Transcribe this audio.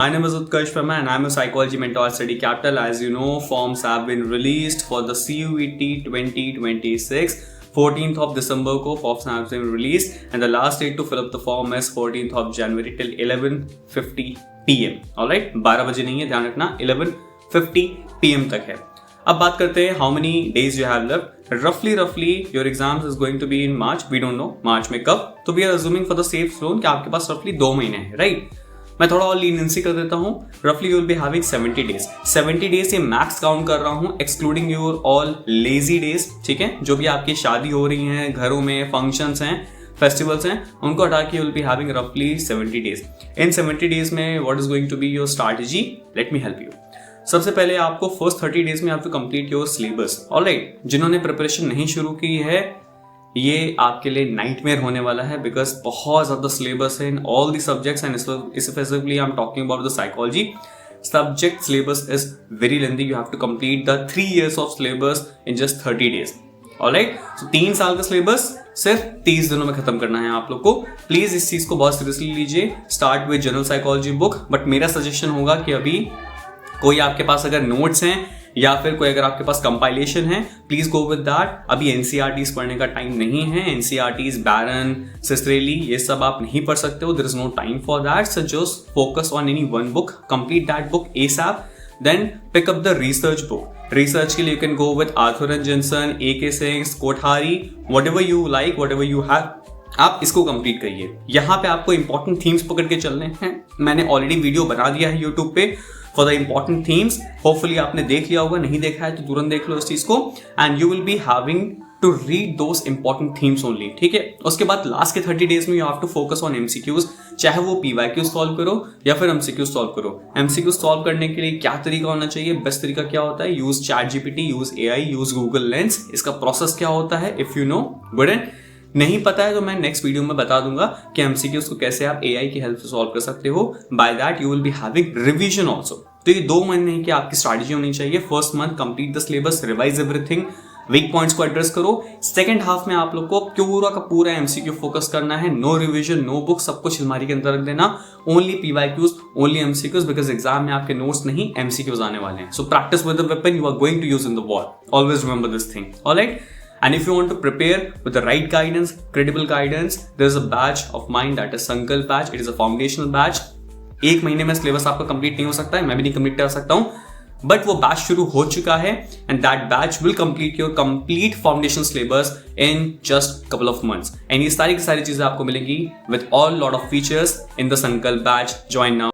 My name is Utkarsh Verma and I'm a psychology mentor at Study Capital. As you know, forms have been released for the CUET 2026. 14th of December को forms have been released and the last date to fill up the form is 14th of January till 11:50 PM. Alright, 12 बजे नहीं है, ध्यान रखना, 11:50 PM तक है. अब बात करते हैं how many days you have left. Roughly your exams is going to be in March. We don't know March में कब. तो we are assuming for the safe zone कि आपके पास roughly 2 महीने हैं, right? मैं थोड़ा और लीनियंसी कर देता हूँ. रफली you will be having 70 days. 70 days ये मैक्स काउंट कर रहा हूँ, excluding your all lazy days. ठीक है, जो भी आपकी शादी हो रही है, घरों में फंक्शंस हैं, फेस्टिवल्स हैं, उनको हटा के यू विल बी हैविंग रफली 70 डेज. इन 70 डेज में what is going to be your strategy? Let me help you. सबसे पहले आपको फर्स्ट 30 डेज में आपको कंप्लीट योर सिलेबस. ऑलराइट, जिन्होंने प्रिपरेशन नहीं शुरू की है ये आपके लिए नाइटमेयर होने वाला है बिकॉज बहुत ज्यादा सिलेबस है in all the subjects and specifically I am talking about the psychology. Subject syllabus is very lengthy. You have to complete the 3 years of syllabus in just 30 days. Alright, so 3 साल का syllabus सिर्फ 30 दिनों में खत्म करना है आप लोग को. प्लीज इस चीज को बहुत सीरियसली लीजिए. Start with general psychology book. But मेरा सजेशन होगा कि अभी कोई आपके पास अगर नोट्स हैं या फिर कोई अगर आपके पास कंपाइलेशन है, प्लीज गो विद दैट. अभी एनसीईआरटीज पढ़ने का टाइम नहीं है. एनसीईआरटीज, बैरन, सिस्ट्रेली, ये सब आप नहीं पढ़ सकते हो. There is no time for that. So just focus on any one book, complete that book ASAP. Then pick up the research book. Research के लिए you can go with Arthur and Jinson, AK Singh's, Kothari, whatever you like, whatever you have, आप इसको complete करिए. यहाँ पे आपको important themes पकड़ के चलने हैं. मैंने ऑलरेडी वीडियो बना दिया है यूट्यूब पे for the important themes. Hopefully आपने देख लिया होगा, नहीं देखा है तो तुरंत देख लो इस चीज को. And you will be having to read those important themes only. ठीक है, उसके बाद लास्ट के 30 डेज में you have to focus on MCQs. चाहे वो PYQ सॉल्व करो या फिर MCQ सॉल्व करो. MCQ सॉल्व करने के लिए क्या तरीका होना चाहिए? बेस्ट तरीका क्या होता है? Use ChatGPT, use AI, use Google Lens. इसका प्रोसेस क्या होता है? If you know good. And नहीं पता है तो मैं नेक्स्ट वीडियो में बता दूंगा कि MCQs को कैसे आप AI की हेल्प से सॉल्व कर सकते हो. By that you will be having revision also. तो ये 2 महीने की आपकी स्ट्रैटेजी होनी चाहिए. First month complete the syllabus, revise everything, week points को एड्रेस करो. सेकंड हाफ में आप लोग को पूरा का पूरा MCQ फोकस करना है. नो रिवीजन, नो बुक, सब कुछ अलमारी के अंदर रख देना. Only PYQs, only MCQs, because exam में आपके नोट्स नहीं MCQs आने वाले हैं. So practice with the weapon you are going to use in the war. Always remember this thing. Alright, and if you want to prepare with the right guidance, credible guidance, there is a batch of mine that is Sankalp batch. It is a foundational batch. 1 महीने में syllabus आपका complete नहीं हो सकता है, मैं भी नहीं कंप्लीट कर सकता हूं, बट वो बैच शुरू हो चुका है and that batch will complete your complete foundation syllabus in just couple of months. And ये सारी की सारी चीजें आपको मिलेंगी with all lot of features in the संकल्प बैच. Join now.